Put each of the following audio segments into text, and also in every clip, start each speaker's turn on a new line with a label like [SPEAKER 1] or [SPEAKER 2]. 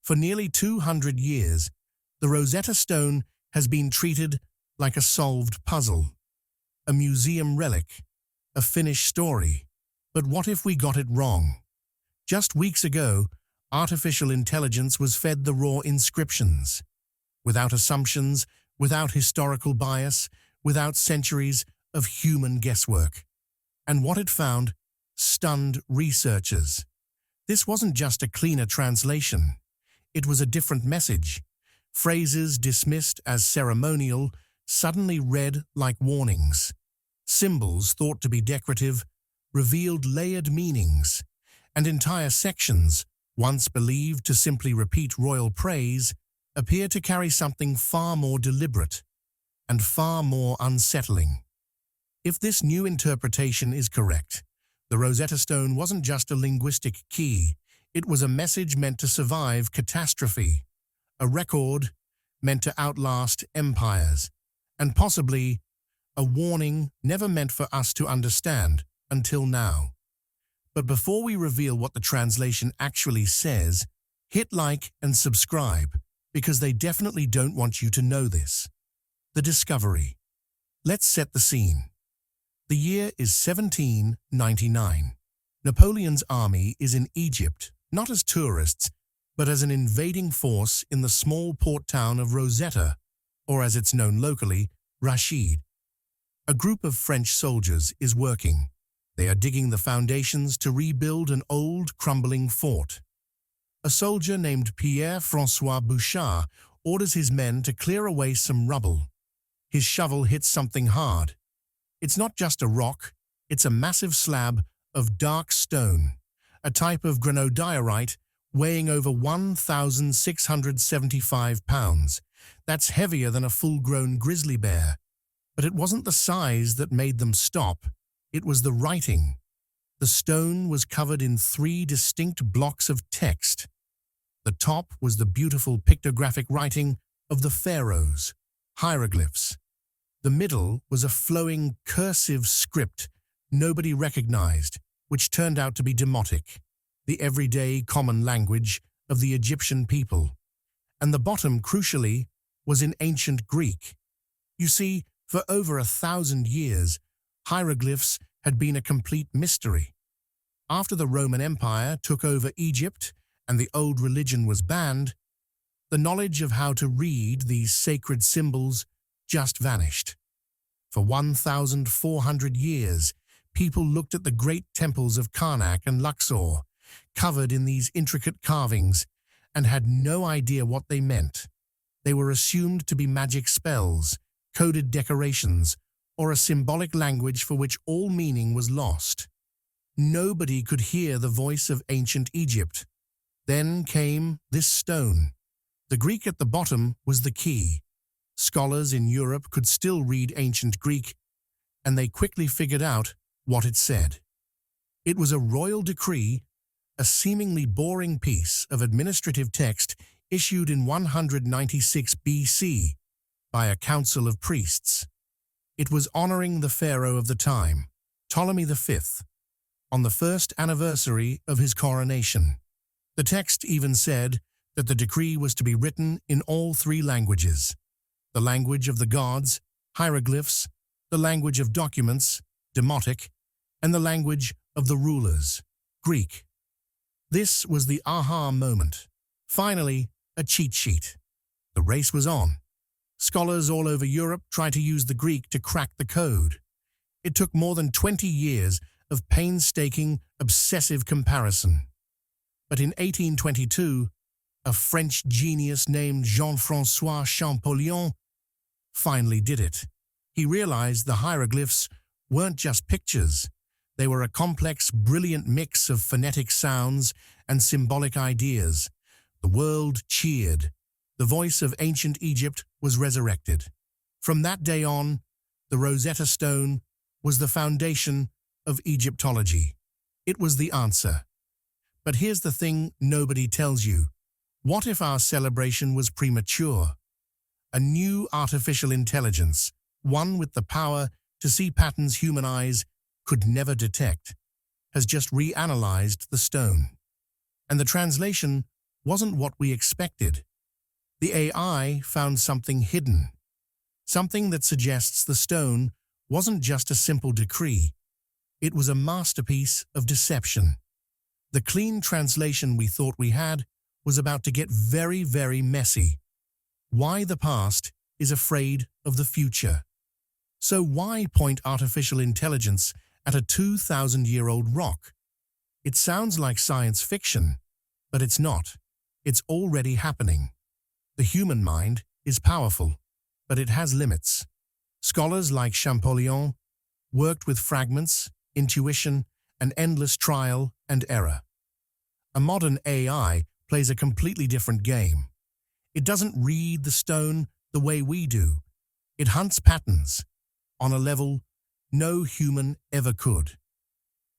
[SPEAKER 1] For nearly 200 years, the Rosetta Stone has been treated like a solved puzzle, a museum relic, a finished story. But what if we got it wrong? Just weeks ago, artificial intelligence was fed the raw inscriptions, without assumptions, without historical bias, without centuries of human guesswork. And what it found stunned researchers. This wasn't just a cleaner translation. It was a different message. Phrases dismissed as ceremonial suddenly read like warnings. Symbols thought to be decorative revealed layered meanings, and entire sections, once believed to simply repeat royal praise, appear to carry something far more deliberate and far more unsettling. If this new interpretation is correct, the Rosetta Stone wasn't just a linguistic key, it was a message meant to survive catastrophe, a record meant to outlast empires, and possibly a warning never meant for us to understand until now. But before we reveal what the translation actually says, hit like and subscribe, because they definitely don't want you to know this. The discovery. Let's set the scene. The year is 1799. Napoleon's army is in Egypt, not as tourists, but as an invading force in the small port town of Rosetta, or as it's known locally, Rashid. A group of French soldiers is working. They are digging the foundations to rebuild an old, crumbling fort. A soldier named Pierre-François Bouchard orders his men to clear away some rubble. His shovel hits something hard. It's not just a rock, it's a massive slab of dark stone, a type of granodiorite weighing over 1,675 pounds. That's heavier than a full-grown grizzly bear. But it wasn't the size that made them stop. It was the writing. The stone was covered in 3 distinct blocks of text. The top was the beautiful pictographic writing of the pharaohs, hieroglyphs. The middle was a flowing cursive script nobody recognized, which turned out to be Demotic, the everyday common language of the Egyptian people. And the bottom, crucially, was in ancient Greek. You see, for over 1,000 years, hieroglyphs had been a complete mystery. After the Roman Empire took over Egypt and the old religion was banned, the knowledge of how to read these sacred symbols just vanished. For 1,400 years, people looked at the great temples of Karnak and Luxor, covered in these intricate carvings, and had no idea what they meant. They were assumed to be magic spells, coded decorations, or a symbolic language for which all meaning was lost. Nobody could hear the voice of ancient Egypt. Then came this stone. The Greek at the bottom was the key. Scholars in Europe could still read ancient Greek, and they quickly figured out what it said. It was a royal decree, a seemingly boring piece of administrative text issued in 196 BC by a council of priests. It was honoring the pharaoh of the time, Ptolemy V, on the first anniversary of his coronation. The text even said that the decree was to be written in all 3 languages: the language of the gods, hieroglyphs, the language of documents, Demotic, and the language of the rulers, Greek. This was the aha moment. Finally, a cheat sheet. The race was on. Scholars all over Europe tried to use the Greek to crack the code. It took more than 20 years of painstaking, obsessive comparison. But in 1822, a French genius named Jean-François Champollion finally did it. He realized the hieroglyphs weren't just pictures. They were a complex, brilliant mix of phonetic sounds and symbolic ideas. The world cheered. The voice of ancient Egypt was resurrected. From that day on, the Rosetta Stone was the foundation of Egyptology. It was the answer. But here's the thing nobody tells you. What if our celebration was premature? A new artificial intelligence, one with the power to see patterns human eyes could never detect, has just reanalyzed the stone. And the translation wasn't what we expected. The AI found something hidden, something that suggests the stone wasn't just a simple decree. It was a masterpiece of deception. The clean translation we thought we had was about to get very, very messy. Why the past is afraid of the future. So why point artificial intelligence at a 2,000-year-old rock? It sounds like science fiction, but it's not. It's already happening. The human mind is powerful, but it has limits. Scholars like Champollion worked with fragments, intuition, and endless trial and error. A modern AI plays a completely different game. It doesn't read the stone the way we do. It hunts patterns on a level no human ever could.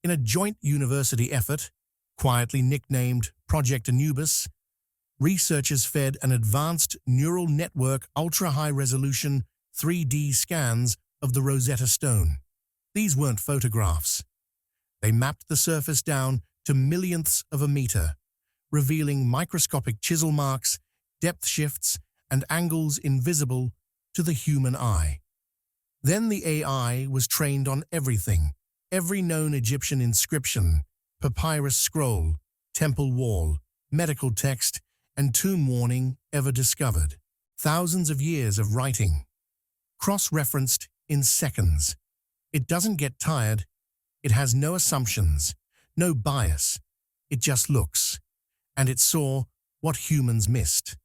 [SPEAKER 1] In a joint university effort, quietly nicknamed Project Anubis, researchers fed an advanced neural network ultra-high-resolution 3D scans of the Rosetta Stone. These weren't photographs. They mapped the surface down to millionths of a meter, revealing microscopic chisel marks, depth shifts, and angles invisible to the human eye. Then the AI was trained on everything, every known Egyptian inscription, papyrus scroll, temple wall, medical text, and tomb warning ever discovered. Thousands of years of writing, cross-referenced in seconds. It doesn't get tired. It has no assumptions, no bias. It just looks. And it saw what humans missed.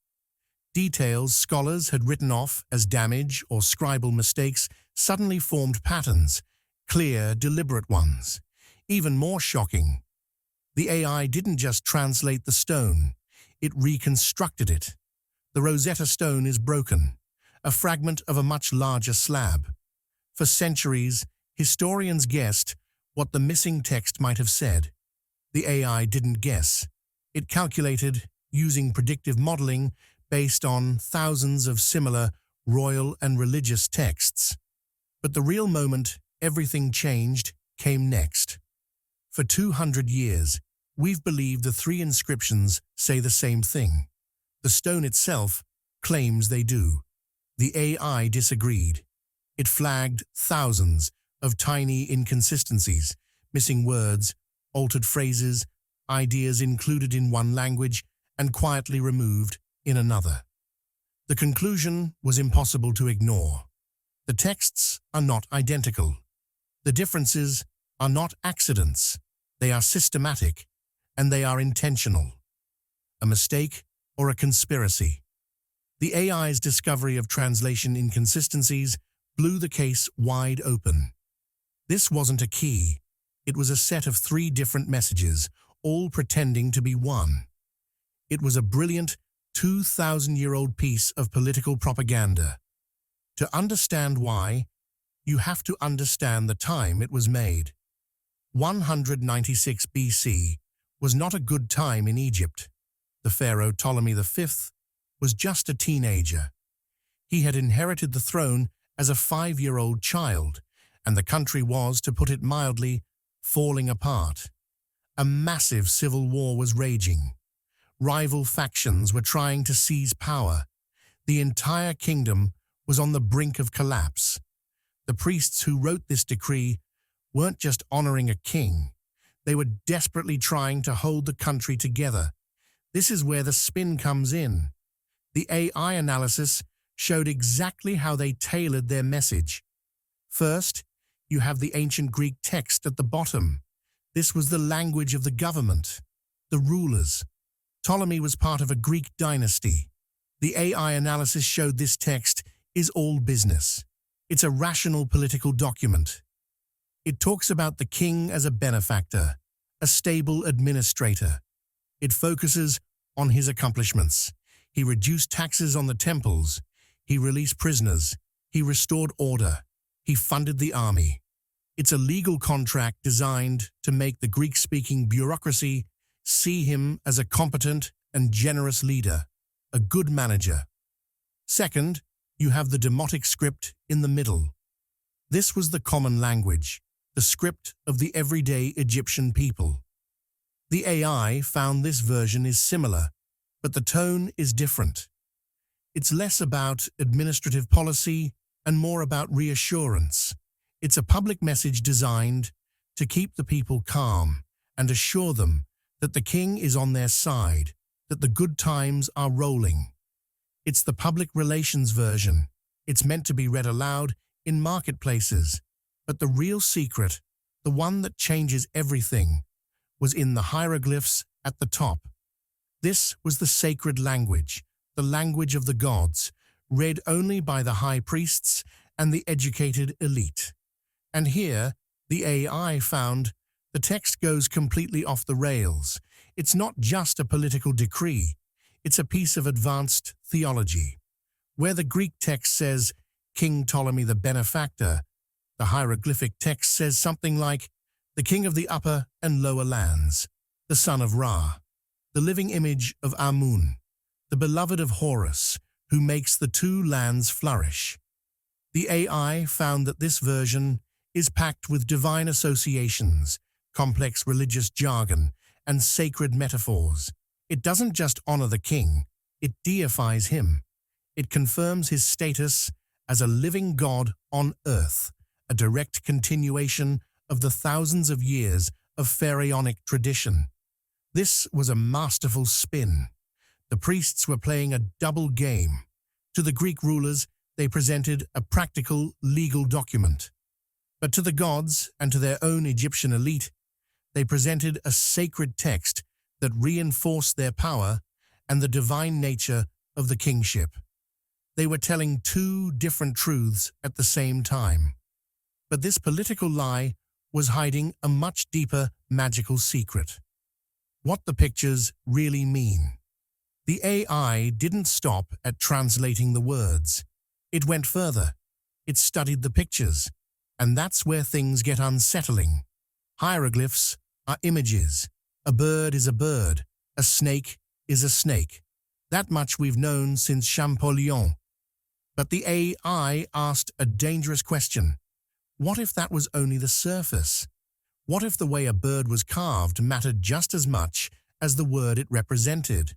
[SPEAKER 1] Details scholars had written off as damage or scribal mistakes suddenly formed patterns, clear, deliberate ones. Even more shocking, the AI didn't just translate the stone, it reconstructed it. The Rosetta Stone is broken, a fragment of a much larger slab. For centuries, historians guessed what the missing text might have said. The AI didn't guess. It calculated, using predictive modeling based on thousands of similar royal and religious texts. But the real moment everything changed came next. For 200 years, we've believed the three inscriptions say the same thing. The stone itself claims they do. The AI disagreed. It flagged thousands of tiny inconsistencies, missing words, altered phrases, ideas included in one language and quietly removed in another. The conclusion was impossible to ignore. The texts are not identical. The differences are not accidents. They are systematic, and they are intentional. A mistake or a conspiracy. The AI's discovery of translation inconsistencies blew the case wide open. This wasn't a key. It was a set of 3 different messages, all pretending to be one. It was a brilliant 2,000-year-old piece of political propaganda. To understand why, you have to understand the time it was made. 196 BC was not a good time in Egypt. The pharaoh Ptolemy V was just a teenager. He had inherited the throne as a 5-year-old child, and the country was, to put it mildly, falling apart. A massive civil war was raging. Rival factions were trying to seize power. The entire kingdom was on the brink of collapse. The priests who wrote this decree weren't just honoring a king. They were desperately trying to hold the country together. This is where the spin comes in. The AI analysis showed exactly how they tailored their message. First, you have the ancient Greek text at the bottom. This was the language of the government, the rulers. Ptolemy was part of a Greek dynasty. The AI analysis showed this text is all business. It's a rational political document. It talks about the king as a benefactor, a stable administrator. It focuses on his accomplishments. He reduced taxes on the temples. He released prisoners. He restored order. He funded the army. It's a legal contract designed to make the Greek-speaking bureaucracy see him as a competent and generous leader, a good manager. Second, you have the demotic script in the middle. This was the common language, the script of the everyday Egyptian people. The AI found this version is similar, But the tone is different. It's less about administrative policy and more about reassurance. It's a public message designed to keep the people calm and assure them that the king is on their side, that the good times are rolling. It's the public relations version. It's meant to be read aloud in marketplaces. But the real secret, the one that changes everything, was in the hieroglyphs at the top. This was the sacred language, the language of the gods, read only by the high priests and the educated elite. And here, the AI found the text goes completely off the rails. It's not just a political decree. It's a piece of advanced theology. Where the Greek text says, King Ptolemy the benefactor, the hieroglyphic text says something like, the king of the upper and lower lands, the son of Ra, the living image of Amun, the beloved of Horus, who makes the two lands flourish. The AI found that this version is packed with divine associations, complex religious jargon, and sacred metaphors. It doesn't just honor the king, it deifies him. It confirms his status as a living god on earth, a direct continuation of the thousands of years of pharaonic tradition. This was a masterful spin. The priests were playing a double game. To the Greek rulers, they presented a practical legal document. But to the gods and to their own Egyptian elite, they presented a sacred text that reinforced their power and the divine nature of the kingship. They were telling two different truths at the same time. But this political lie was hiding a much deeper magical secret. What the pictures really mean. The AI didn't stop at translating the words. It went further. It studied the pictures. And that's where things get unsettling. Hieroglyphs are images. A bird is a bird. A snake is a snake. That much we've known since Champollion. But the AI asked a dangerous question. What if that was only the surface? What if the way a bird was carved mattered just as much as the word it represented?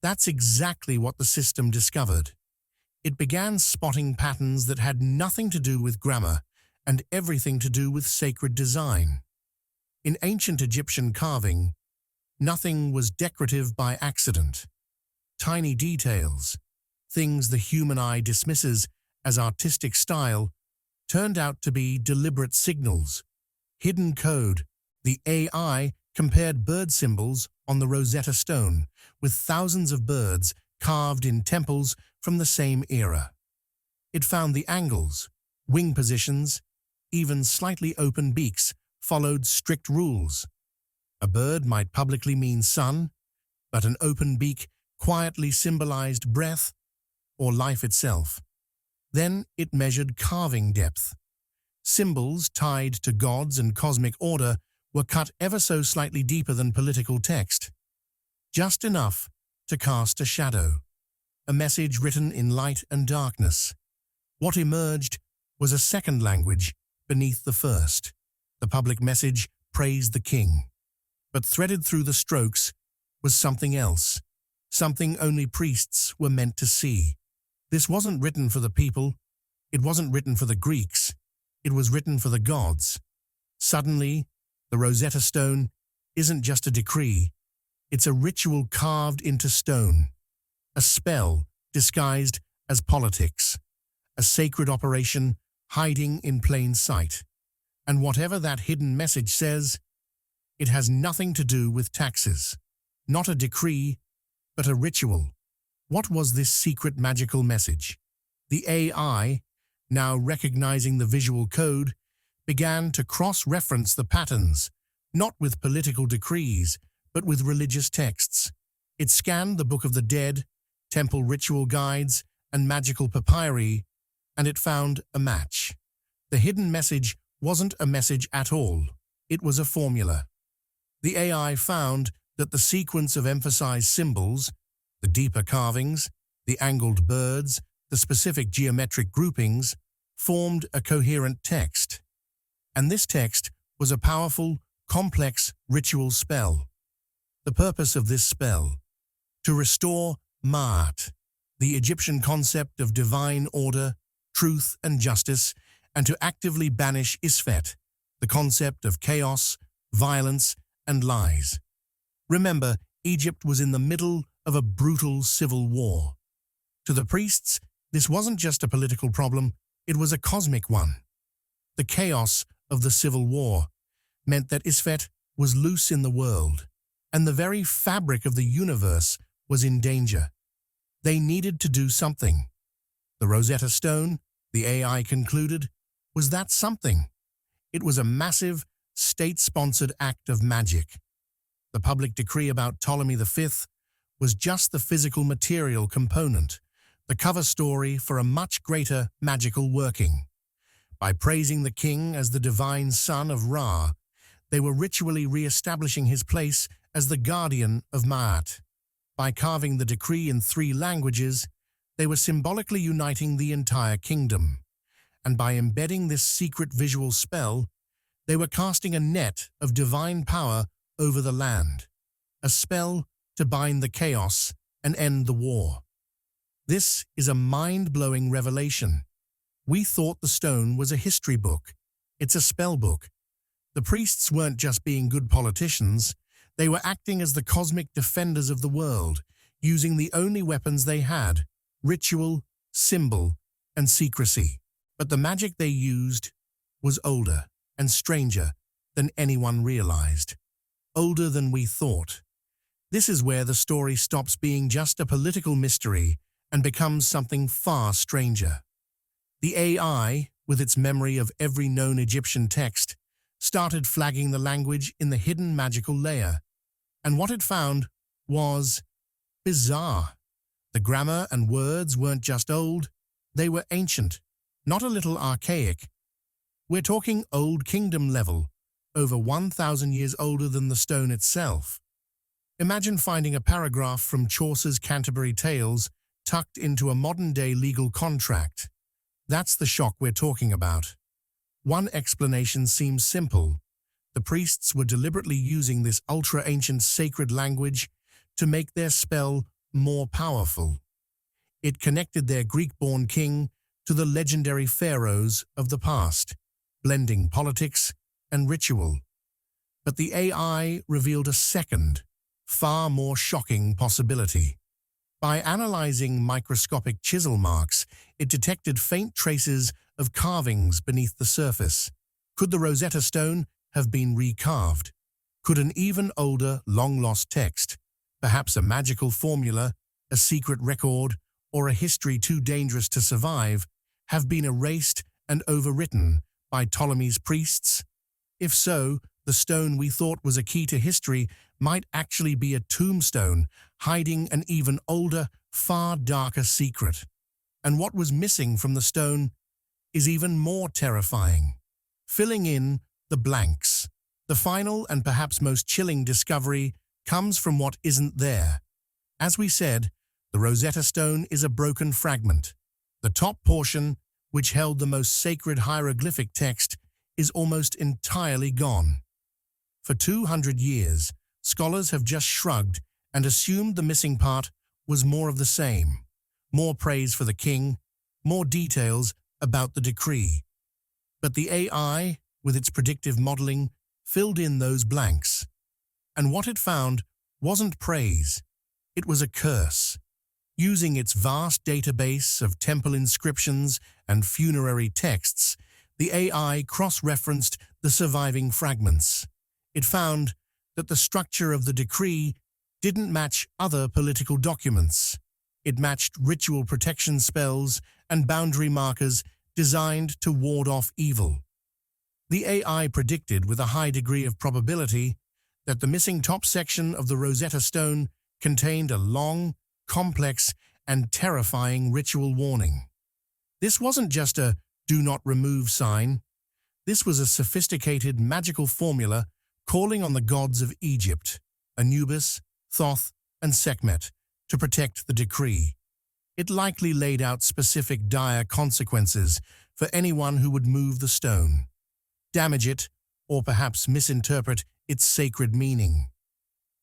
[SPEAKER 1] That's exactly what the system discovered. It began spotting patterns that had nothing to do with grammar and everything to do with sacred design. In ancient Egyptian carving, nothing was decorative by accident. Tiny details, things the human eye dismisses as artistic style, turned out to be deliberate signals. Hidden code. The AI compared bird symbols on the Rosetta Stone with thousands of birds carved in temples from the same era. It found the angles, wing positions, even slightly open beaks followed strict rules. A bird might publicly mean sun, but an open beak quietly symbolized breath or life itself. Then it measured carving depth. Symbols tied to gods and cosmic order were cut ever so slightly deeper than political text. Just enough to cast a shadow, a message written in light and darkness. What emerged was a second language beneath the first. The public message praised the king. But threaded through the strokes was something else, something only priests were meant to see. This wasn't written for the people. It wasn't written for the Greeks. It was written for the gods. Suddenly, the Rosetta Stone isn't just a decree. It's a ritual carved into stone, a spell disguised as politics, a sacred operation hiding in plain sight. And whatever that hidden message says, it has nothing to do with taxes. Not a decree, but a ritual. What was this secret magical message? The AI, now recognizing the visual code, began to cross-reference the patterns, not with political decrees, but with religious texts. It scanned the Book of the Dead, temple ritual guides, and magical papyri, and it found a match. The hidden message wasn't a message at all. It was a formula. The AI found that the sequence of emphasized symbols, the deeper carvings, the angled birds, the specific geometric groupings, formed a coherent text. And this text was a powerful, complex ritual spell. The purpose of this spell, to restore Ma'at, the Egyptian concept of divine order, truth, and justice, and to actively banish Isfet, the concept of chaos, violence, and lies. Remember, Egypt was in the middle of a brutal civil war. To the priests, this wasn't just a political problem, it was a cosmic one. The chaos of the civil war meant that Isfet was loose in the world, and the very fabric of the universe was in danger. They needed to do something. The Rosetta Stone, the AI concluded, was that something. It was a massive, state-sponsored act of magic. The public decree about Ptolemy V was just the physical material component, the cover story for a much greater magical working. By praising the king as the divine son of Ra, they were ritually re-establishing his place as the guardian of Ma'at. By carving the decree in 3 languages, they were symbolically uniting the entire kingdom. And by embedding this secret visual spell, they were casting a net of divine power over the land, a spell to bind the chaos and end the war. This is a mind-blowing revelation. We thought the stone was a history book. It's a spell book. The priests weren't just being good politicians, they were acting as the cosmic defenders of the world, using the only weapons they had: ritual, symbol, and secrecy. But the magic they used was older and stranger than anyone realized. Older than we thought. This is where the story stops being just a political mystery and becomes something far stranger. The AI, with its memory of every known Egyptian text, started flagging the language in the hidden magical layer. And what it found was bizarre. The grammar and words weren't just old, they were ancient, not a little archaic. We're talking Old Kingdom level, over 1,000 years older than the stone itself. Imagine finding a paragraph from Chaucer's Canterbury Tales tucked into a modern-day legal contract. That's the shock we're talking about. One explanation seems simple. The priests were deliberately using this ultra-ancient sacred language to make their spell more powerful. It connected their Greek-born king to the legendary pharaohs of the past, blending politics and ritual. But the AI revealed a second, far more shocking possibility. By analyzing microscopic chisel marks, it detected faint traces of carvings beneath the surface. Could the Rosetta Stone have been recarved? Could an even older, long-lost text, perhaps a magical formula, a secret record, or a history too dangerous to survive, have been erased and overwritten by Ptolemy's priests? If so, the stone we thought was a key to history might actually be a tombstone, hiding an even older, far darker secret. And what was missing from the stone is even more terrifying. Filling in the blanks. The final and perhaps most chilling discovery comes from what isn't there. As we said, the Rosetta Stone is a broken fragment. The top portion, which held the most sacred hieroglyphic text, is almost entirely gone. For 200 years, scholars have just shrugged and assumed the missing part was more of the same. More praise for the king, more details about the decree. But the AI, with its predictive modeling, filled in those blanks. And what it found wasn't praise, it was a curse. Using its vast database of temple inscriptions and funerary texts, the AI cross-referenced the surviving fragments. It found that the structure of the decree didn't match other political documents. It matched ritual protection spells and boundary markers designed to ward off evil. The AI predicted with a high degree of probability that the missing top section of the Rosetta Stone contained a long, complex, and terrifying ritual warning. This wasn't just a "do not remove" sign. This was a sophisticated magical formula calling on the gods of Egypt, Anubis, Thoth, and Sekhmet, to protect the decree. It likely laid out specific dire consequences for anyone who would move the stone, damage it, or perhaps misinterpret its sacred meaning.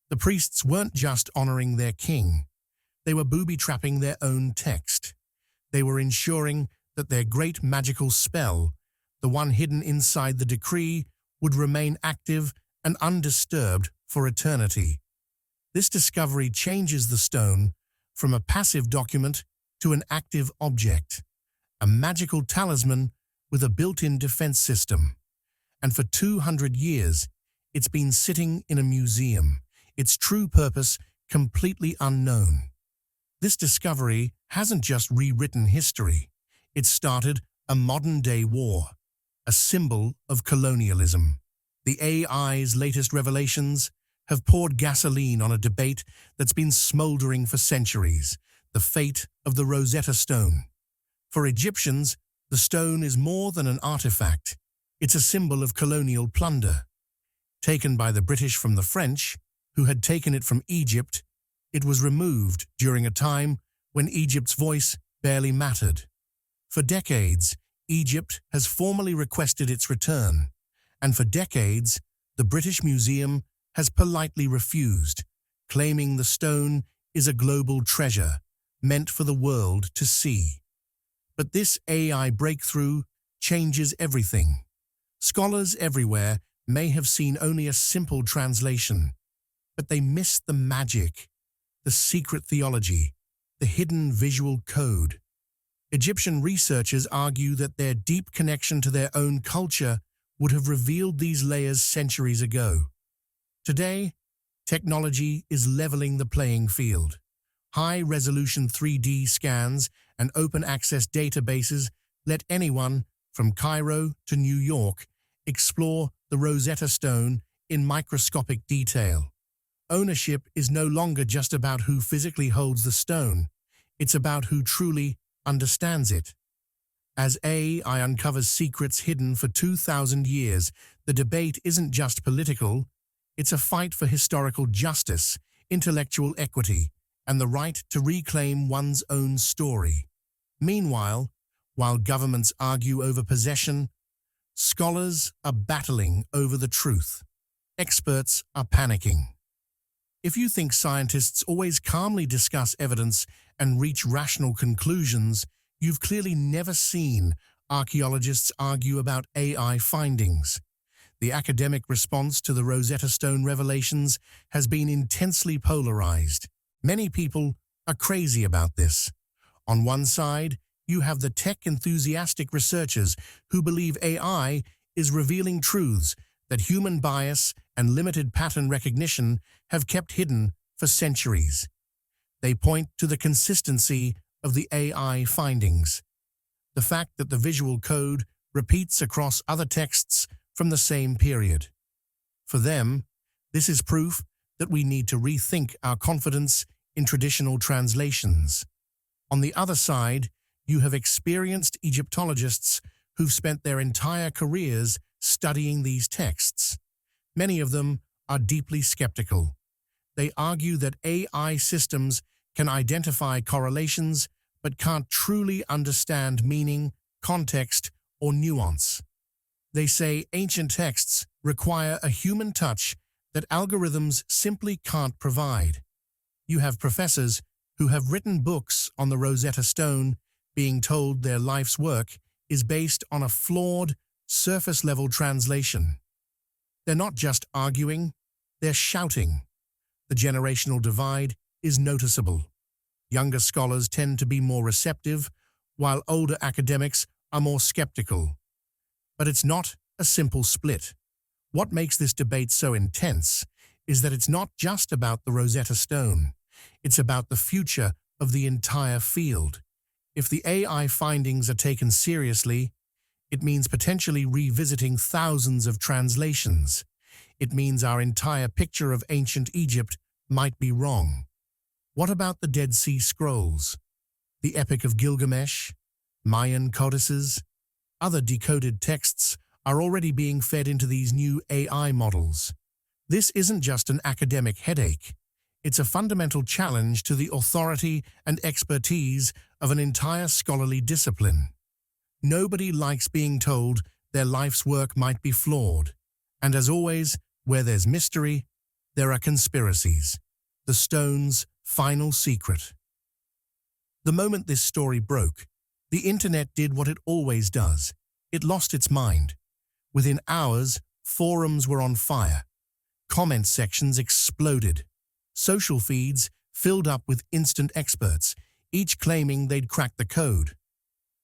[SPEAKER 1] The priests weren't just honoring their king, they were booby-trapping their own text. They were ensuring that their great magical spell, the one hidden inside the decree, would remain active and undisturbed for eternity. This discovery changes the stone from a passive document to an active object, a magical talisman with a built-in defense system. And for 200 years, it's been sitting in a museum, its true purpose completely unknown. This discovery hasn't just rewritten history, it started a modern-day war, a symbol of colonialism. The AI's latest revelations have poured gasoline on a debate that's been smoldering for centuries, the fate of the Rosetta Stone. For Egyptians, the stone is more than an artifact, it's a symbol of colonial plunder. Taken by the British from the French, who had taken it from Egypt, it was removed during a time when Egypt's voice barely mattered. For decades, Egypt has formally requested its return, and for decades, the British Museum has politely refused, claiming the stone is a global treasure meant for the world to see. But this AI breakthrough changes everything. Scholars everywhere may have seen only a simple translation, but they miss the magic, the secret theology, the hidden visual code. Egyptian researchers argue that their deep connection to their own culture would have revealed these layers centuries ago. Today, technology is leveling the playing field. High-resolution 3D scans and open-access databases let anyone, from Cairo to New York, explore the Rosetta Stone in microscopic detail. Ownership is no longer just about who physically holds the stone, it's about who truly understands it. As AI uncovers secrets hidden for 2,000 years, the debate isn't just political, it's a fight for historical justice, intellectual equity, and the right to reclaim one's own story. Meanwhile, while governments argue over possession, scholars are battling over the truth. Experts are panicking. If you think scientists always calmly discuss evidence and reach rational conclusions, you've clearly never seen archaeologists argue about AI findings. The academic response to the Rosetta Stone revelations has been intensely polarized. Many people are crazy about this. On one side, you have the tech-enthusiastic researchers who believe AI is revealing truths that human bias and limited pattern recognition have kept hidden for centuries. They point to the consistency of the AI findings, the fact that the visual code repeats across other texts from the same period. For them, this is proof that we need to rethink our confidence in traditional translations. On the other side, you have experienced Egyptologists who've spent their entire careers studying these texts. Many of them are deeply skeptical. They argue that AI systems can identify correlations but can't truly understand meaning, context, or nuance. They say ancient texts require a human touch that algorithms simply can't provide. You have professors who have written books on the Rosetta Stone being told their life's work is based on a flawed, surface-level translation. They're not just arguing, they're shouting. The generational divide is noticeable. Younger scholars tend to be more receptive, while older academics are more skeptical. But it's not a simple split. What makes this debate so intense is that it's not just about the Rosetta Stone. It's about the future of the entire field. If the AI findings are taken seriously, it means potentially revisiting thousands of translations. It means our entire picture of ancient Egypt might be wrong. What about the Dead Sea Scrolls, the Epic of Gilgamesh, Mayan codices? Other decoded texts are already being fed into these new AI models. This isn't just an academic headache. It's a fundamental challenge to the authority and expertise of an entire scholarly discipline. Nobody likes being told their life's work might be flawed. And as always, where there's mystery, There are conspiracies. The stone's final secret. The moment this story broke, the internet did what it always does. It lost its mind. Within hours, forums were on fire. Comment sections exploded. Social feeds filled up with instant experts, each claiming they'd cracked the code.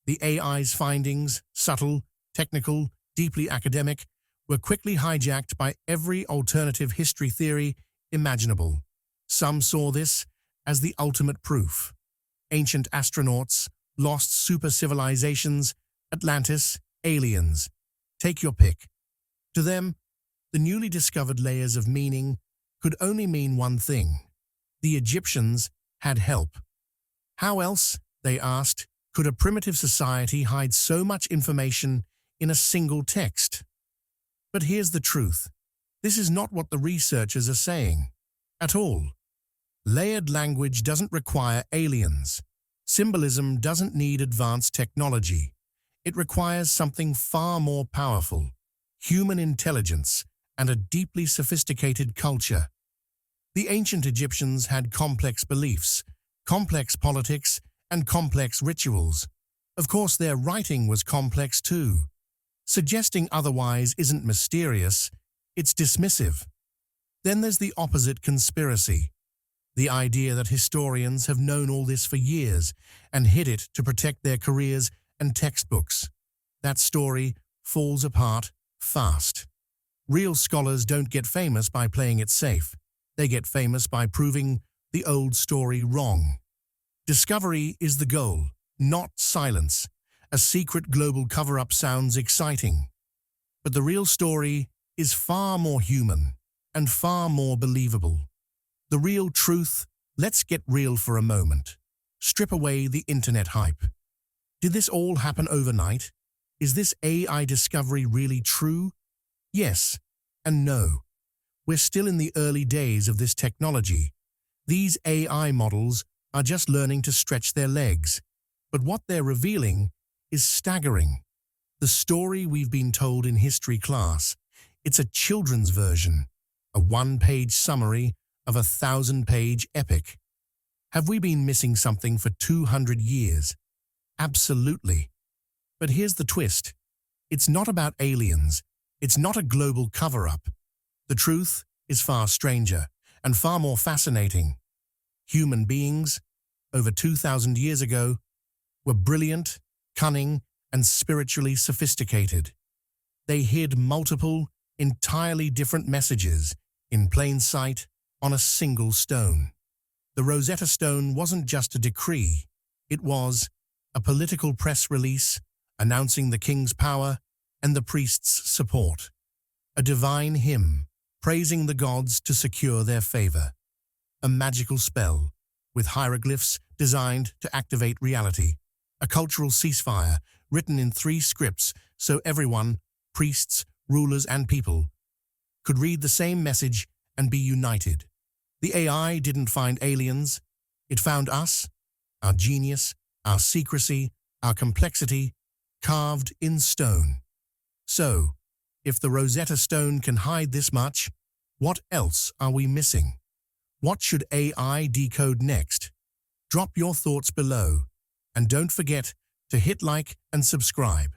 [SPEAKER 1] The AI's findings, subtle, technical, deeply academic, were quickly hijacked by every alternative history theory imaginable. Some saw this as the ultimate proof. Ancient astronauts, lost super civilizations, Atlantis, aliens. Take your pick. To them, the newly discovered layers of meaning could only mean one thing. The Egyptians had help. How else, they asked, could a primitive society hide so much information in a single text? But here's the truth. This is not what the researchers are saying. At all. Layered language doesn't require aliens. Symbolism doesn't need advanced technology. It requires something far more powerful. Human intelligence and a deeply sophisticated culture. The ancient Egyptians had complex beliefs, complex politics, and complex rituals. Of course, their writing was complex too. Suggesting otherwise isn't mysterious, it's dismissive. Then there's the opposite conspiracy. The idea that historians have known all this for years and hid it to protect their careers and textbooks. That story falls apart fast. Real scholars don't get famous by playing it safe. They get famous by proving the old story wrong. Discovery is the goal, not silence. A secret global cover-up sounds exciting. But the real story is far more human and far more believable. The real truth, let's get real for a moment. Strip away the internet hype. Did this all happen overnight? Is this AI discovery really true? Yes and no. We're still in the early days of this technology. These AI models are just learning to stretch their legs. But what they're revealing is staggering. The story we've been told in history class, it's a children's version, a one-page summary of a 1,000-page epic. Have we been missing something for 200 years? Absolutely. But here's the twist. It's not about aliens. It's not a global cover-up. The truth is far stranger and far more fascinating. Human beings, over 2,000 years ago, were brilliant, cunning, and spiritually sophisticated. They hid multiple, entirely different messages in plain sight on a single stone. The Rosetta Stone wasn't just a decree. It was a political press release announcing the king's power and the priest's support. A divine hymn praising the gods to secure their favor. A magical spell with hieroglyphs designed to activate reality. A cultural ceasefire written in 3 scripts so everyone, priests, rulers, and people, could read the same message and be united. The AI didn't find aliens. It found us, our genius, our secrecy, our complexity, carved in stone. So, if the Rosetta Stone can hide this much, what else are we missing? What should AI decode next? Drop your thoughts below, and don't forget to hit like and subscribe.